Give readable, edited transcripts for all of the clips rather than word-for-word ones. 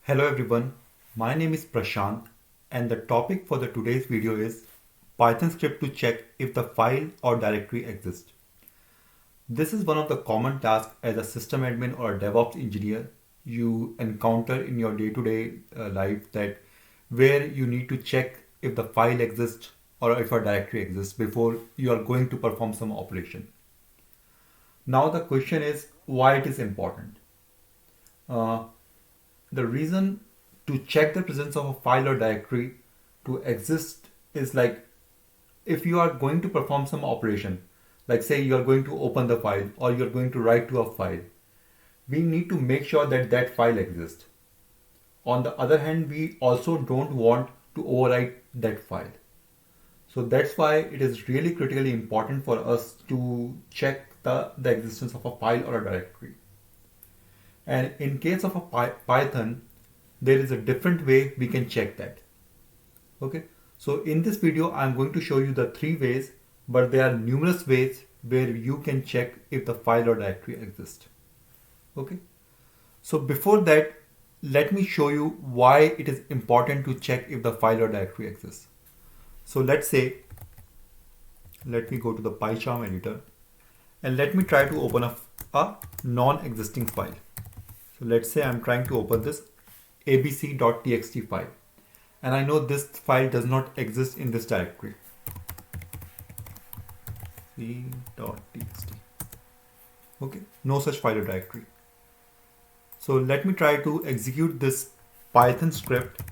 Hello everyone, my name is Prashant and the topic for the today's video is Python script to check if the file or directory exists. This is one of the common tasks as a system admin or a DevOps engineer you encounter in your day-to-day life that where you need to check if the file exists or if a directory exists before you are going to perform some operation. Now the question is why it is important. Uh, The reason to check the presence of a file or directory to exist is like if you are going to perform some operation, like say you are going to open the file or you are going to write to a file, we need to make sure that that file exists. On the other hand, we also don't want to overwrite that file. So that's why it is really critically important for us to check the existence of a file or a directory. And in case of a Python, there is a different way we can check that. Okay, so in this video, I'm going to show you the three ways, but there are numerous ways where you can check if the file or directory exists. Okay, so before that, let me show you why it is important to check if the file or directory exists. So let's say, let me go to the PyCharm editor and let me try to open a non-existing file. So let's say I'm trying to open this abc.txt file and I know this file does not exist in this directory. c.txt. Okay, no such file or directory. So let me try to execute this Python script.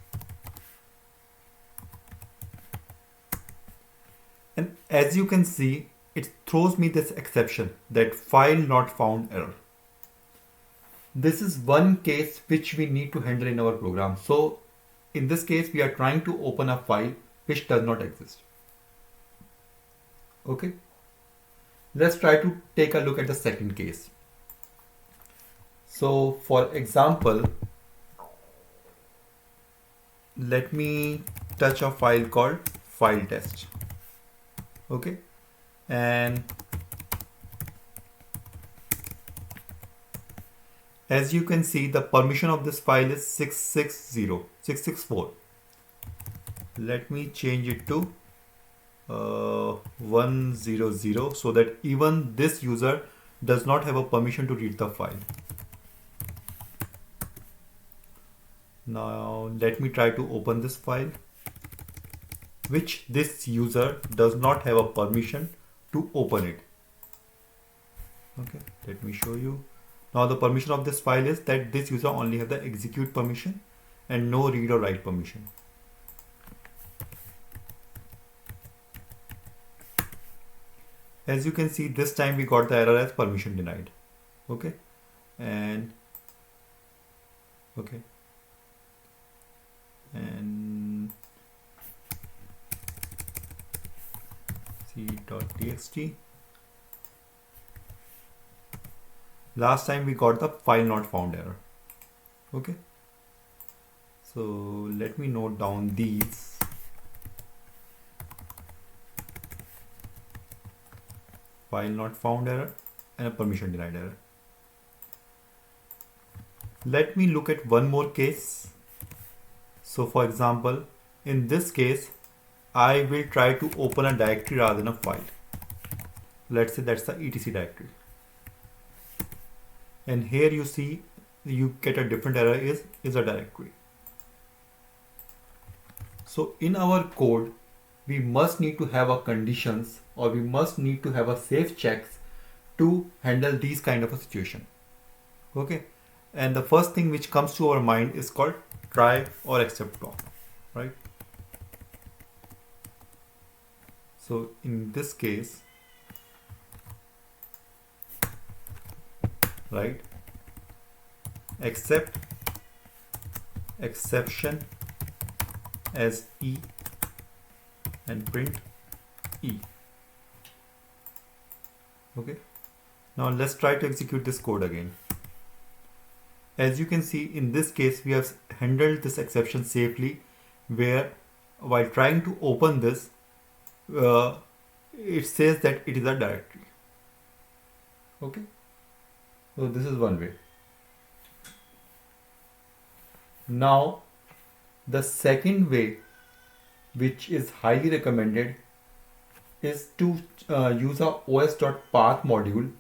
And as you can see, it throws me this exception that file not found error. This is one case which we need to handle in our program. So in this case, we are trying to open a file which does not exist. Okay. Let's try to take a look at the second case. So for example, let me touch a file called file test. Okay. And as you can see, the permission of this file is 664. Let me change it to 100 so that even this user does not have a permission to read the file. Now let me try to open this file, which this user does not have a permission to open it. Okay, let me show you. Now the permission of this file is that this user only has the execute permission and no read or write permission. As you can see, this time we got the error as permission denied. Okay, and okay, and c.txt. Last time we got the file not found error. Okay, so let me note down these. File not found error and a permission denied error. Let me look at one more case. So for example, in this case, I will try to open a directory rather than a file. Let's say that's the etc directory. And here you see you get a different error is a directory. So in our code, we must need to have a conditions or we must need to have a safe checks to handle these kind of a situation. Okay. And the first thing which comes to our mind is called try or except block, right? So in this case, right, accept exception as E and print E. Okay, now let's try to execute this code again. As you can see, in this case we have handled this exception safely, where while trying to open this it says that it is a directory. Okay, so this is one way. Now the second way, which is highly recommended, is to use a os.path module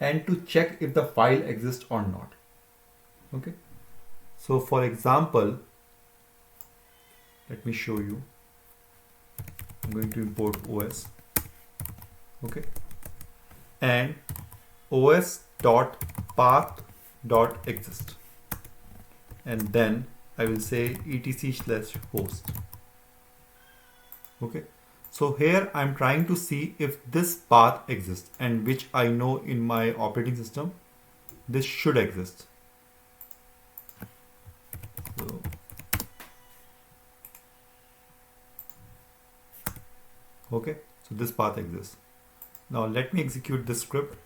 and to check if the file exists or not. Okay, so for example, let me show you. I'm going to import os, okay, and os.path.exist, and then I will say etc/host. Okay, so here I'm trying to see if this path exists, and which I know in my operating system this should exist. So okay, so this path exists. Now let me execute this script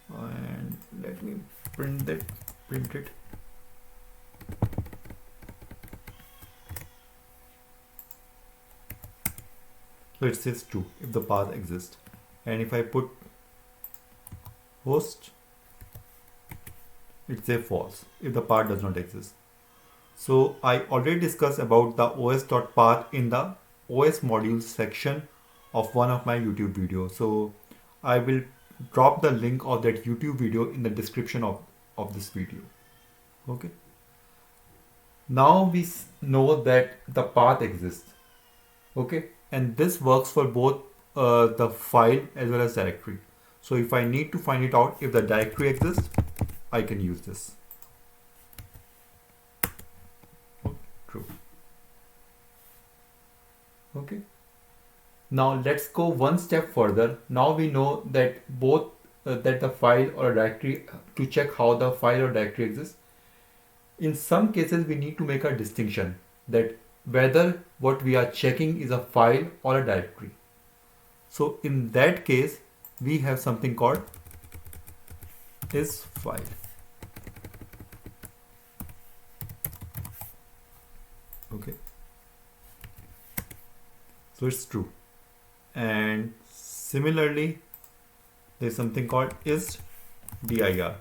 and let me print it. So it says true if the path exists, and if I put host, it says false if the path does not exist. So I already discussed about the os.path in the OS modules section of one of my YouTube videos. So I will drop the link of that YouTube video in the description of this video. Okay. Now we know that the path exists. Okay. And this works for both the file as well as directory. So if I need to find it out if the directory exists, I can use this. True. Okay. Now let's go one step further. Now we know that both that the file or a directory, to check how the file or directory exists. In some cases we need to make a distinction that whether what we are checking is a file or a directory. So in that case we have something called is file. Okay, so it's true. And similarly there's something called is.dir,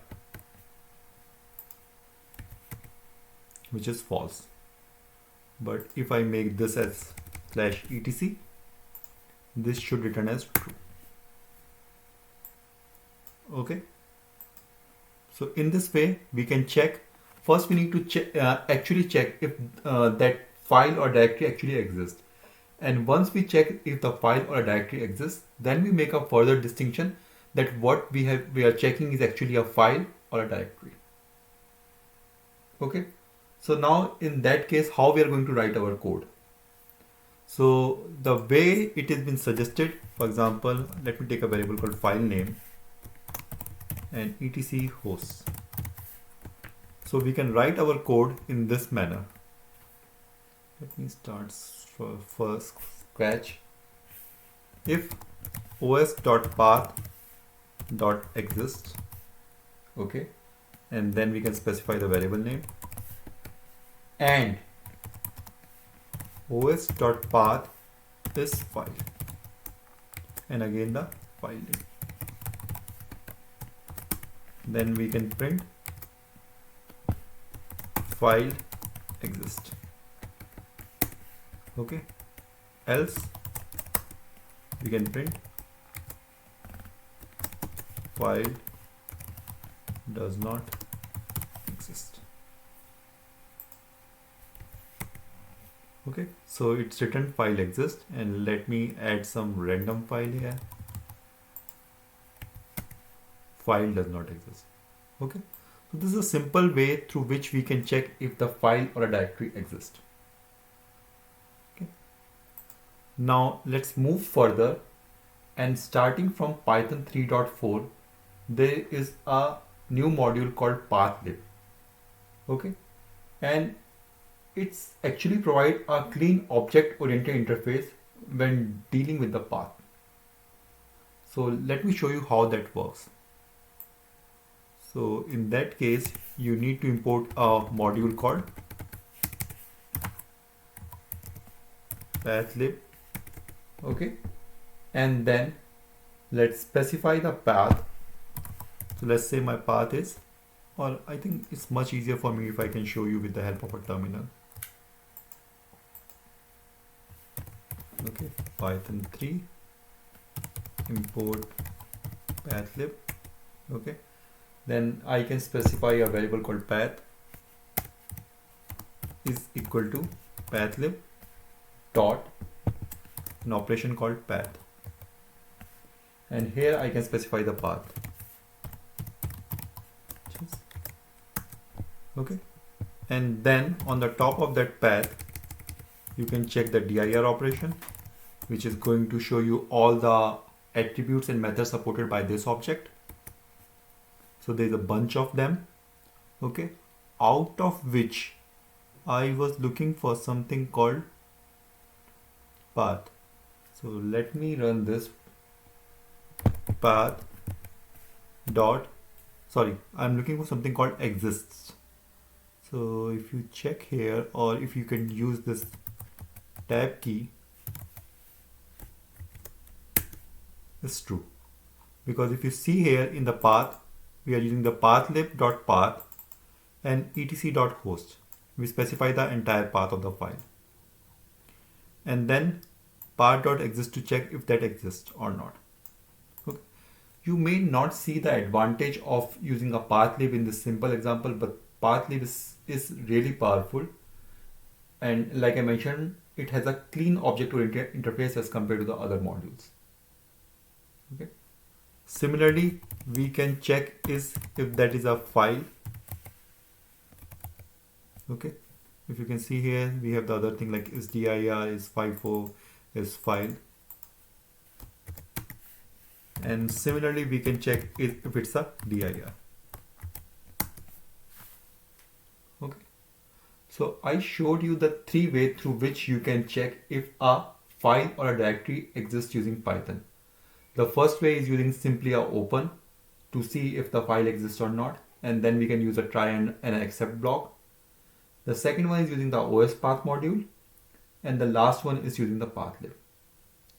which is false. But if I make this as /etc, this should return as true. Okay, so in this way we can check. First we need to actually check if that file or directory actually exists, and once we check if the file or directory exists, then we make a further distinction that what we are checking is actually a file or a directory. Okay, so now in that case, how we are going to write our code? So the way it has been suggested, for example, let me take a variable called file name and etc hosts. So we can write our code in this manner. Let me start first scratch. If os.path.exists, okay, and then we can specify the variable name, and os.path.isfile, and again the file name. Then we can print file exists. Okay, else we can print file does not exist. Okay, so it's written file exists, and let me add some random file here. File does not exist. Okay, so this is a simple way through which we can check if the file or a directory exists. Okay, now let's move further, and starting from Python 3.4 there is a new module called Pathlib. Okay, and it's actually provide a clean object-oriented interface when dealing with the path. So let me show you how that works. So in that case, you need to import a module called Pathlib. Okay, and then let's specify the path. So let's say my path is or I think it's much easier for me if I can show you with the help of a terminal. Okay, Python 3 import pathlib. Okay, then I can specify a variable called path is equal to pathlib dot an operation called path, and here I can specify the path. Okay, and then on the top of that path you can check the dir operation, which is going to show you all the attributes and methods supported by this object. So there's a bunch of them. Okay, out of which I was looking for something called path. So let me run this path dot, sorry, I'm looking for something called exists. So if you check here, or if you can use this tab key, it's true, because if you see here in the path, we are using the pathlib.path and etc.host. We specify the entire path of the file, and then path.exists to check if that exists or not. Okay. You may not see the advantage of using a pathlib in this simple example, but pathlib is really powerful, and like I mentioned, it has a clean object-oriented interface as compared to the other modules. Okay. Similarly, we can check if that is a file. Okay, if you can see here, we have the other thing like isdir, is54, is file, and similarly we can check if it's a dir. Okay, so I showed you the three ways through which you can check if a file or a directory exists using Python. The first way is using simply a open to see if the file exists or not, and then we can use a try and an except block. The second one is using the os.path module, and the last one is using the pathlib.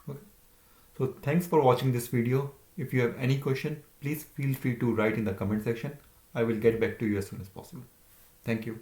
Okay. So thanks for watching this video. If you have any question, please feel free to write in the comment section. I will get back to you as soon as possible. Thank you.